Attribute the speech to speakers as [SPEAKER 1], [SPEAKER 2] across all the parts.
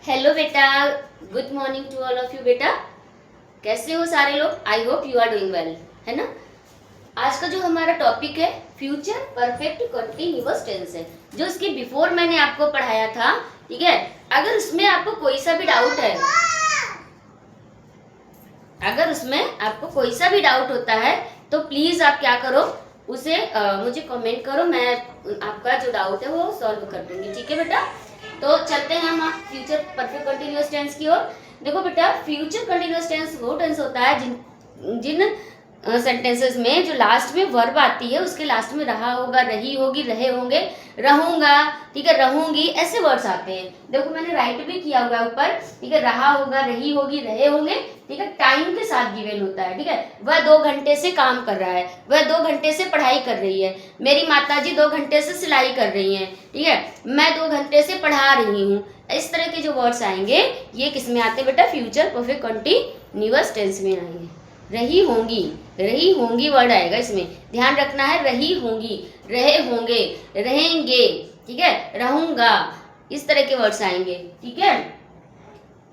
[SPEAKER 1] Hello बेटा, good morning to all of you. बेटा कैसे हो सारे लोग? I hope you are doing well, है ना। आज का जो हमारा टॉपिक है फ्यूचर परफेक्ट कंटिन्यूअस टेंस है, जो इसके बिफोर मैंने आपको पढ़ाया था। ठीक है, अगर उसमें आपको कोई सा भी डाउट है, अगर उसमें आपको कोई सा भी डाउट होता है तो प्लीज आप क्या करो, उसे मुझे कमेंट करो, मैं आपका जो डाउट है वो सॉल्व कर दूंगी। ठीक है बेटा, तो चलते हैं हम फ्यूचर परफेक्ट कंटिन्यूअस टेंस की ओर। देखो बेटा, फ्यूचर कंटिन्यूअस टेंस वो टेंस होता है जिन जिन सेंटेंसेस में जो लास्ट में वर्ब आती है, उसके लास्ट में रहा होगा, रही होगी, रहे होंगे, रहूंगा, ठीक है, रहूंगी, ऐसे वर्ड्स आते हैं। देखो मैंने राइट भी किया हुआ है ऊपर, ठीक है, रहा होगा, रही होगी, रहे होंगे, ठीक है, टाइम के साथ गिवन होता है। ठीक है, वह 2 घंटे से काम कर रहा है, वह 2 घंटे से पढ़ाई कर रही है, मेरी माताजी 2 घंटे से सिलाई कर रही हैं, ठीक है, मैं 2 घंटे से पढ़ा रही हूँ। इस तरह के जो वर्ड्स आएंगे ये किस में आते हैं बेटा? फ्यूचर परफेक्ट कंटिन्यूअस टेंस में आएंगे। रही होंगी, रही होंगी वर्ड आएगा इसमें, ध्यान रखना है। रही होंगी, रहे होंगे, रहेंगे, ठीक है, रहूंगा, इस तरह के वर्ड्स आएंगे। ठीक है,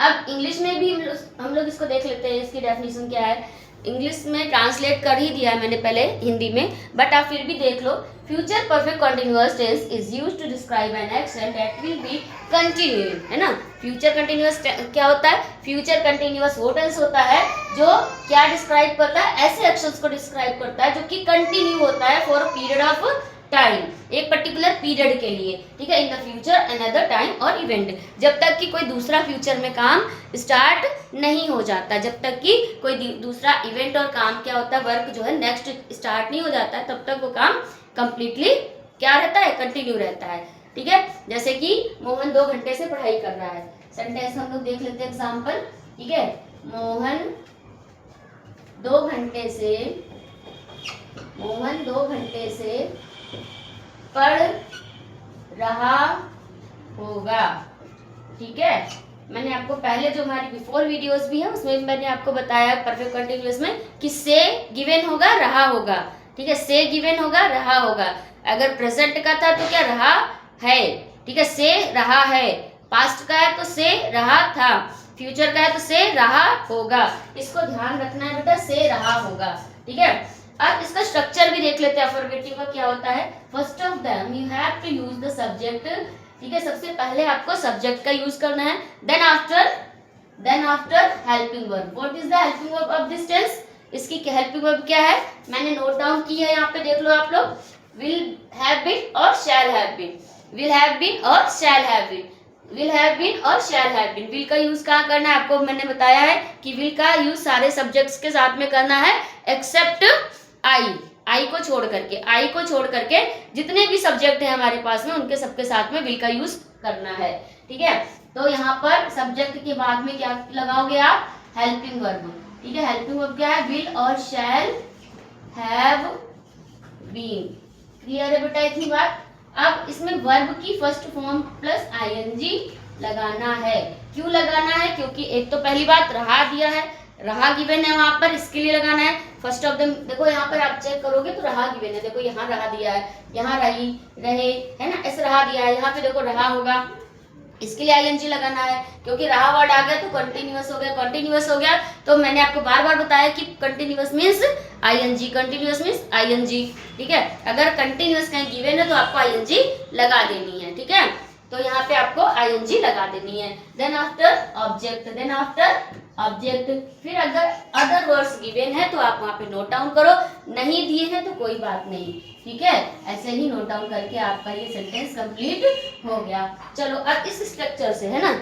[SPEAKER 1] अब इंग्लिश में भी हम लोग इसको देख लेते हैं, इसकी डेफिनेशन क्या है। इंग्लिश में ट्रांसलेट कर ही दिया है मैंने पहले हिंदी में, बट आप फिर भी देख लो। Future perfect continuous tense is used to describe an action that will be continuing, है ना। फ्यूचर कंटिन्यूअस क्या होता है? फ्यूचर कंटिन्यूअस वो टेंस होता है जो क्या डिस्क्राइब करता है? ऐसे एक्शंस को डिस्क्राइब करता है जो कि कंटिन्यू होता है for a period of time, एक पर्टिकुलर पीरियड के लिए। ठीक है, इन the future another time or event, जब तक कि कोई दूसरा फ्यूचर में काम स्टार्ट नहीं हो जाता, जब तक कि कोई दूसरा इवेंट और काम क्या होता है, वर्क जो है नेक्स्ट स्टार्ट नहीं हो जाता है, तब तक वो काम कंप्लीटली क्या रहता है? कंटिन्यू रहता है। ठीक है, जैसे कि मोहन 2 घंटे से पढ़ाई कर रहा है। सेंटेंस हम लोग देख लेते हैं एग्जाम्पल। ठीक है, मोहन 2 घंटे से, मोहन 2 घंटे से पढ़ रहा होगा। ठीक है, मैंने आपको पहले जो हमारी बिफोर वीडियोस भी है उसमें मैंने आपको बताया परफेक्ट कंटिन्यूअस में कि से गिवन होगा, रहा होगा। ठीक है, से गिवन होगा, रहा होगा। अगर प्रेजेंट का था तो क्या? रहा है। ठीक है, से रहा है। पास्ट का है तो से रहा था। फ्यूचर का है तो से रहा होगा। इसको ध्यान रखना है बेटा, से रहा होगा। ठीक है, अब इसका स्ट्रक्चर भी देख लेते हैं। अफर्मेटिव का क्या होता है? First of them you have to use the subject. ठीक है, सबसे पहले आपको सब्जेक्ट का यूज करना है। Then after helping verb. What is the helping verb of this tense? इसकी हेल्पिंग वर्ब क्या है? मैंने नोट डाउन की है, यहाँ पे देख लो आप लोग। विल हैव बीन और shall have been, will have been और shall have been, will have been और शैल हैव बीन। विल का यूज कहाँ करना है? आपको मैंने बताया है कि विल का यूज सारे सब्जेक्ट्स के साथ में करना है एक्सेप्ट आई को छोड़ करके, आई को छोड़ करके जितने भी सब्जेक्ट हैं हमारे पास में उनके सबके साथ में विल का यूज करना है। ठीक है, तो यहाँ पर सब्जेक्ट के बाद में क्या लगाओगे आप? Helping verb. ठीक है, हेल्पिंग वर्ब क्या है? विल और शैल हैव बीन। क्लियर है बेटा इतनी बात? अब इसमें वर्ब की फर्स्ट फॉर्म प्लस आईएनजी लगाना है। क्यों लगाना है? क्योंकि एक तो पहली बात रहा दिया है, रहा गिवन है वहां पर, इसके लिए लगाना है। फर्स्ट ऑफ देम देखो यहाँ पर आप चेक करोगे तो रहा गिवन है। देखो यहाँ रहा दिया है, यहाँ रही, रहे, है ना, ऐसे रहा दिया है। यहाँ पे देखो रहा होगा, इसके लिए आईएनजी लगाना है क्योंकि रहा वर्ड आ गया तो कंटिन्यूअस हो गया। कंटिन्यूअस हो गया तो मैंने आपको बार बार बताया कि continuous means ING, continuous means ING. ठीक है, अगर कंटिन्यूअस कहीं गिवन है तो आपको आईएनजी लगा देनी है। ठीक है, तो यहाँ पे आपको आईएनजी लगा देनी है। Then after object, then after object. फिर अगर अदर वर्ड्स गिवन है तो आप वहाँ पे नोट डाउन करो, नहीं दिए हैं तो कोई बात नहीं। ठीक है, ऐसे ही नोट डाउन करके आपका ये सेंटेंस कंप्लीट हो गया। चलो अब इस स्ट्रक्चर से, है ना,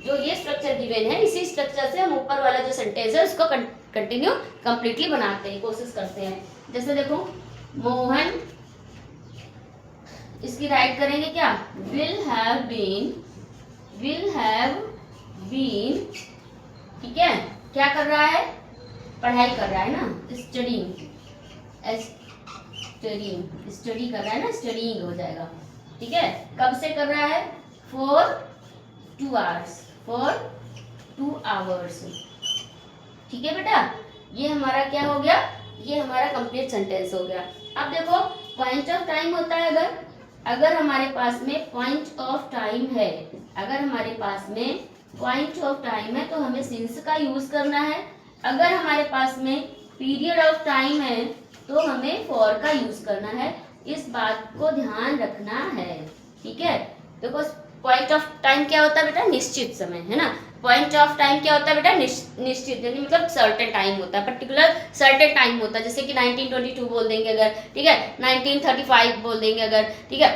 [SPEAKER 1] जो ये स्ट्रक्चर गिवन है, इसी स्ट्रक्चर से हम ऊपर वाला जो सेंटेंस है उसको कंटिन्यू कंप्लीटली बनाते हैं, कोशिश करते हैं। जैसे देखो मोहन, इसकी राइट करेंगे क्या? Will have been, will have been. ठीक है, क्या कर रहा है? पढ़ाई कर रहा है ना, स्टडीइंग, स्टडीइंग, स्टडी कर रहा है ना, स्टडीइंग हो जाएगा। ठीक है, कब से कर रहा है? For 2 hours, for 2 hours. ठीक है बेटा, ये हमारा क्या हो गया? ये हमारा कंप्लीट सेंटेंस हो गया। अब देखो पॉइंट ऑफ टाइम होता है, अगर हमारे पास में पॉइंट ऑफ टाइम है, अगर हमारे पास में पॉइंट ऑफ टाइम है तो हमें सिंस का यूज करना है। अगर हमारे पास में पीरियड ऑफ टाइम है तो हमें फॉर का यूज करना है। इस बात को ध्यान रखना है, ठीक है। देखो पॉइंट ऑफ टाइम क्या होता है बेटा, निश्चित समय, है ना। पॉइंट ऑफ टाइम क्या होता है बेटा, निश्चित, यानी मतलब सर्टेन टाइम होता है, पर्टिकुलर सर्टेन टाइम होता है। जैसे कि 1922 बोल देंगे अगर, ठीक है, 1935 बोल देंगे अगर, ठीक है,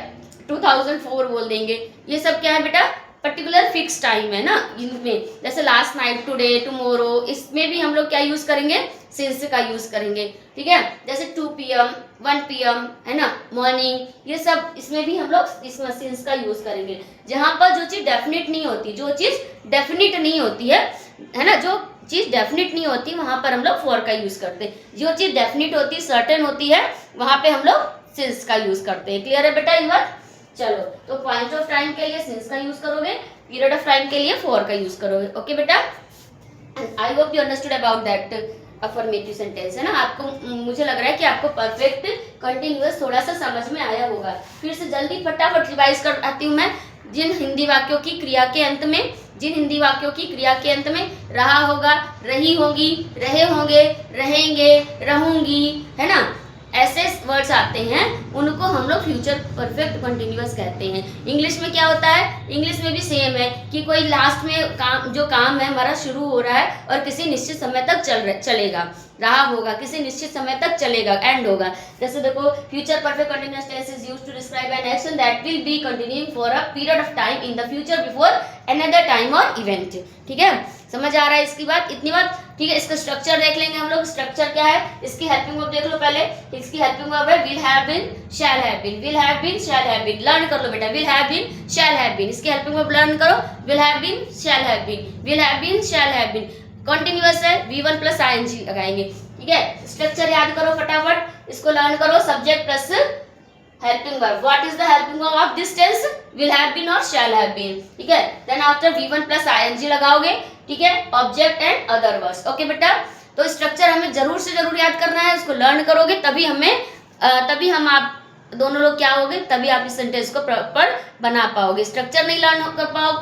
[SPEAKER 1] 2004 बोल देंगे। ये सब क्या है बेटा, पर्टिकुलर फिक्स टाइम है ना इनमें। जैसे लास्ट नाइट, टुडे, टुमारो, इसमें भी हम लोग क्या यूज करेंगे, सिंस का यूज करेंगे, ठीक है। जैसे 2 PM, 1 PM, है ना, मॉर्निंग, ये सब इसमें भी हम लोग इसमें सिंस का यूज करेंगे। जहां पर जो चीज डेफिनेट नहीं होती, जो चीज डेफिनेट नहीं होती है ना, जो चीज डेफिनेट नहीं होती वहां पर हम लोग फॉर का यूज करते हैं। जो चीज डेफिनेट होती है, सर्टेन होती है, वहां पे हम लोग सिंस का यूज करते हैं। क्लियर है बेटा ये बात। चलो, तो पॉइंट ऑफ टाइम के लिए सिंस का यूज करोगे, पीरियड ऑफ टाइम के लिए फॉर का यूज करोगे। ओके बेटा, आई hope you understood about that affirmative sentence, है ना। आपको, मुझे लग रहा है कि आपको परफेक्ट कंटिन्यूअस थोड़ा सा समझ में आया होगा। फिर से जल्दी फटाफट रिवाइज कर आती हूँ मैं। जिन हिंदी वाक्यों की क्रिया के अंत में, जिन हिंदी वाक्यों की क्रिया के अंत में रहा होगा, रही होगी, रहे होंगे, रहेंगे, रहूंगी, है ना, ऐसे वर्ड्स आते हैं, उनको हम लोग फ्यूचर परफेक्ट कंटिन्यूअस कहते हैं। इंग्लिश में क्या होता है, इंग्लिश में भी सेम है कि कोई लास्ट में काम, जो काम है हमारा शुरू हो रहा है और किसी निश्चित समय तक चलेगा, रहा होगा, किसी निश्चित समय तक चलेगा, एंड होगा। जैसे देखो, future perfect continuous tense is used to describe an action that will be continuing for a period of time in the future before another time or event. ठीक है, समझ आ रहा है इसकी बात, इतनी बात, ठीक है। इसका स्ट्रक्चर देख लेंगे हम लोग। स्ट्रक्चर क्या है, इसकी हेल्पिंग वर्ब देख लो पहले। इसकी हेल्पिंग वर्ब है will have been, shall have been, will have been, shall have been. Learn कर लो बेटा, will have been, shall have been. इसकी हेल्पिंग वर्ब लर्न करो, will have been, shall have been, will have been, shall have been. Continuous है, V1 plus ing लगाएंगे, ठीक है। Structure याद करो फटाफट, इसको लर्न करो। Subject plus helping verb. What is the helping verb of this tense, will have been और शैल हैव बीन, ठीक है। Then after V1 plus ing लगाओगे, ठीक है, object and other words. Okay बेटा, तो स्ट्रक्चर हमें जरूर से जरूर याद करना है, उसको लर्न करोगे तभी हमें तभी हम आप दोनों लोग क्या होगे, तभी आप इस सेंटेंस को प्रॉपर बना पाओगे। स्ट्रक्चर नहीं लर्न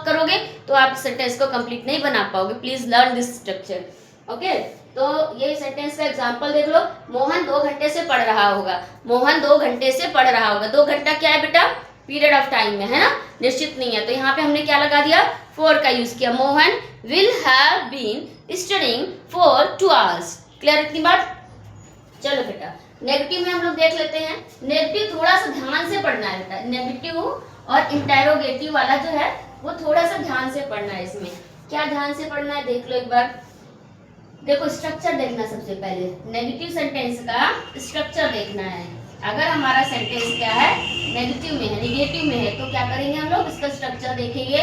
[SPEAKER 1] करोगे तो आप सेंटेंस को कंप्लीट नहीं बना पाओगे। Please learn this structure. Okay, तो ये सेंटेंस का एग्जांपल देख लो। मोहन 2 घंटे से पढ़ रहा होगा, मोहन 2 घंटे से पढ़ रहा होगा। 2 घंटा क्या है बेटा, पीरियड ऑफ टाइम में, है ना, निश्चित नहीं है, तो यहाँ पे हमने क्या लगा दिया, फॉर का यूज किया। Mohan will have been studying for 2 hours। Clear इतनी बात। चलो बेटा, नेगेटिव में हम लोग देख लेते हैं। नेगेटिव थोड़ा सा ध्यान से पढ़ना है बेटा। नेगेटिव और इंटेरोगेटिव वाला जो है वो थोड़ा सा ध्यान से पढ़ना है। इसमें क्या ध्यान से पढ़ना है देख लो एक बार। देखो, स्ट्रक्चर देखना सबसे पहले। नेगेटिव सेंटेंस का स्ट्रक्चर देखना है। अगर हमारा सेंटेंस क्या है, नेगेटिव में है, निगेटिव में है, तो क्या करेंगे हम लोग, इसका स्ट्रक्चर देखेंगे।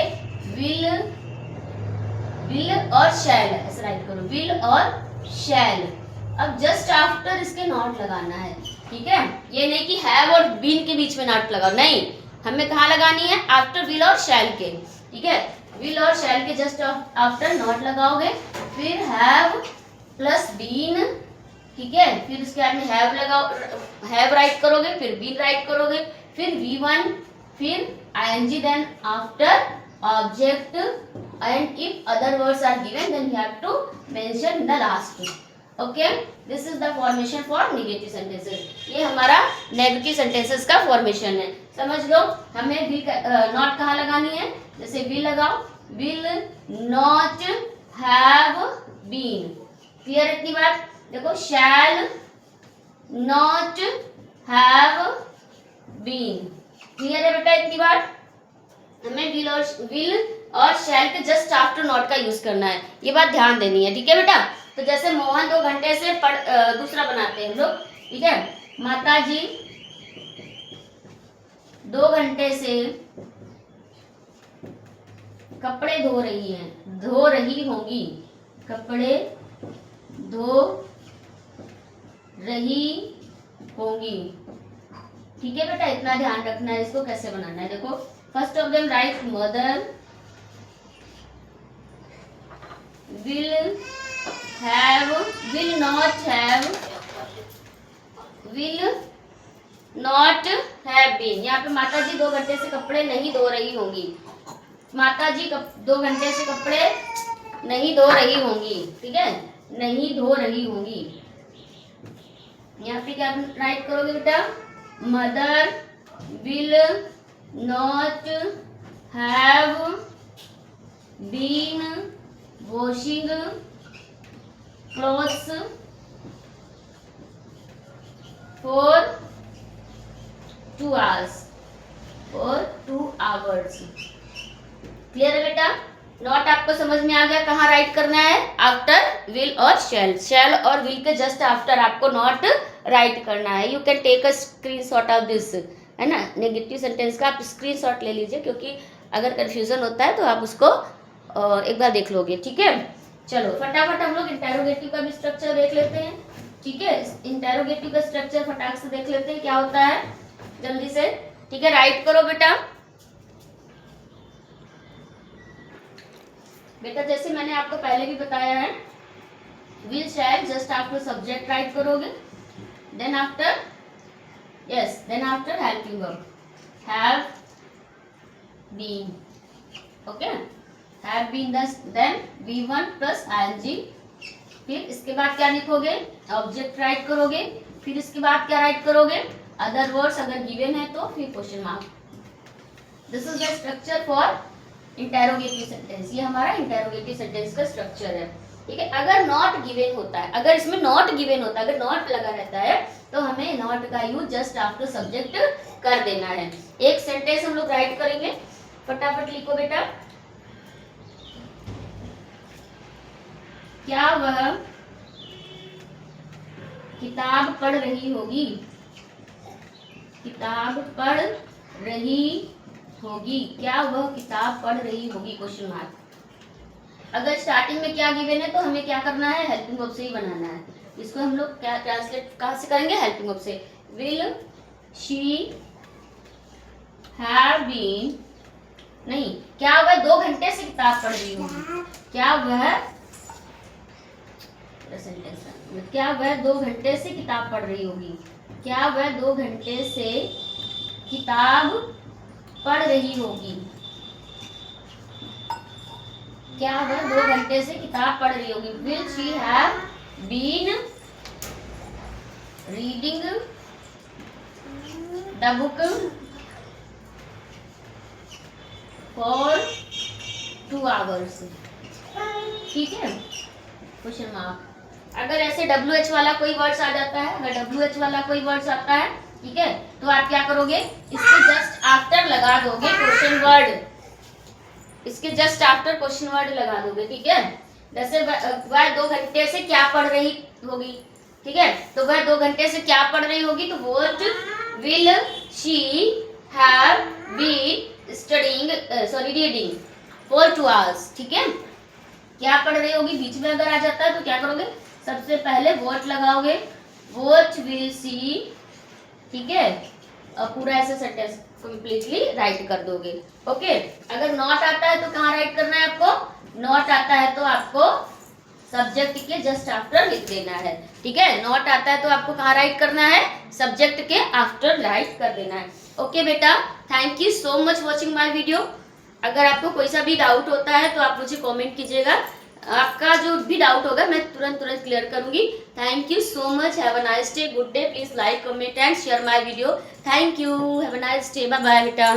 [SPEAKER 1] विल, विल और शैल, ऐसे राइट करो, विल और शैल। अब जस्ट आफ्टर इसके नॉट लगाना है, ठीक है। ये नहीं कि हैव और बीन के बीच में नॉट लगाओ, नहीं, हमें कहाँ लगानी है, आफ्टर विल और शैल के, ठीक है। विल और शैल के जस्ट आफ्टर नॉट लगाओगे, फिर हैव प्लस बीन, ठीक है, फिर उसके बाद में हैव लगाओ, हैव राइट करोगे, फिर बीन राइट करोगे, फिर V1, फिर ing, then after object, and if other words are given then you have to mention in the last. Okay, this is the formation for negative sentences. ये हमारा negative sentences का formation है, समझ लो। हमें will not कहाँ लगानी है, जैसे विल लगाओ, will not have been. Clear इतनी बात। देखो, shall not have been. Clear है बेटा इतनी बात। हमें विल और शैल के जस्ट आफ्टर नॉट का यूज करना है, ये बात ध्यान देनी है, ठीक है बेटा। तो जैसे मोहन 2 घंटे से दूसरा बनाते हैं हम लोग, ठीक है। माता जी 2 घंटे से कपड़े धो रही हैं, धो रही होंगी, कपड़े धो रही होंगी, ठीक है बेटा। इतना ध्यान रखना है, इसको कैसे बनाना है। देखो, first of them write mother will have, will not have, will not have been. यहाँ पे माता जी 2 घंटे से कपड़े नहीं धो रही होंगी, माता जी 2 घंटे से कपड़े नहीं धो रही होंगी, ठीक है, नहीं धो रही होंगी। यहाँ पे क्या राइट करोगे बेटा? Mother will not have been washing clothes for 2 hours, for 2 hours। Clear है बेटा? नॉट आपको समझ में आ गया कहाँ राइट करना है? आफ्टर विल और शैल, शैल और विल के जस्ट आफ्टर आपको नॉट राइट करना है। You can take a screenshot of this, है ना, नेगेटिव सेंटेंस का आप स्क्रीनशॉट ले लीजिए, क्योंकि अगर कंफ्यूजन होता है तो आप उसको एक बार देख लोगे, ठीक है। चलो फटाफट हम लोग इंटेरोगेटिव का भी स्ट्रक्चर देख लेते हैं, ठीक है। इंटेरोगेटिव का स्ट्रक्चर फटाक से देख लेते हैं क्या होता है जल्दी से, ठीक है। राइट करो बेटा। बेटा जैसे मैंने आपको पहले भी बताया है, will shall just after subject write करोगे, then after yes, then after helping verb have been, okay, have been, then V1 plus ing, फिर इसके बाद क्या लिखोगे? ऑब्जेक्ट राइट करोगे, फिर इसके बाद क्या राइट करोगे? अदर वर्ड्स अगर गिवन है तो फिर question mark. This is the structure for interrogative sentence. ये हमारा इंटेरोगेटिव सेंटेंस का स्ट्रक्चर है, ठीक है। अगर नॉट गिवन होता है, अगर इसमें नॉट गिवन होता है, अगर नॉट लगा रहता है तो हमें नॉट का यूज जस्ट आफ्टर सब्जेक्ट कर देना है। एक सेंटेंस हम लोग राइट करेंगे, फटाफट लिखो बेटा। क्या वह किताब पढ़ रही होगी? किताब पढ़ रही होगी, क्या वह किताब पढ़ रही होगी? Question mark. अगर स्टार्टिंग में क्या गिवन है तो हमें क्या करना है? हेल्पिंग वर्ब से ही बनाना है। इसको हम लोग क्या ट्रांसलेट कहाँ से करेंगे? हेल्पिंग वर्ब से। विल शी हैव बीन, नहीं, क्या वह 2 घंटे से किताब पढ़ रही होगी? क्या वह सेंटेंस, क्या वह 2 घंटे से किताब पढ़ रही होगी? क्या वह 2 घंटे से किताब पढ़ रही होगी? क्या वह 2 घंटे से किताब पढ़ रही होगी? Will she have been reading the book for 2 hours, ठीक है, क्वेश्चन मार्क। अगर ऐसे WH वाला कोई वर्ड्स आ जाता है, अगर WH वाला कोई वर्ड्स आता है, ठीक है, तो आप क्या करोगे? इसके जस्ट आफ्टर लगा दोगे क्वेश्चन वर्ड, इसके जस्ट आफ्टर क्वेश्चन वर्ड लगा दोगे, ठीक है। जैसे वह 2 घंटे से क्या पढ़ रही होगी, ठीक है, तो वह 2 घंटे से क्या पढ़ रही होगी, तो what will she have been studying, sorry reading for 2 hours, ठीक है। क्या पढ़ रही होगी बीच में अगर आ जाता है तो क्या करोगे? सबसे पहले वॉट लगाओगे, वॉट विल सी, ठीक है, और पूरा ऐसे सेंटेंस कंप्लीटली राइट कर दोगे, ओके। अगर नॉट आता है तो कहाँ राइट करना है आपको? नॉट आता है तो आपको सब्जेक्ट के जस्ट आफ्टर लिख देना है, ठीक है। नॉट आता है तो आपको कहाँ राइट करना है? सब्जेक्ट के आफ्टर राइट कर देना है, ओके बेटा। Thank you so much watching my video. अगर आपको कोई सा भी डाउट होता है तो आप मुझे कमेंट कीजिएगा, आपका जो भी डाउट होगा मैं तुरंत क्लियर करूंगी। Thank you so much, have a nice day, good day, please like comment and share my video. Thank you, have a nice day, bye bye बेटा।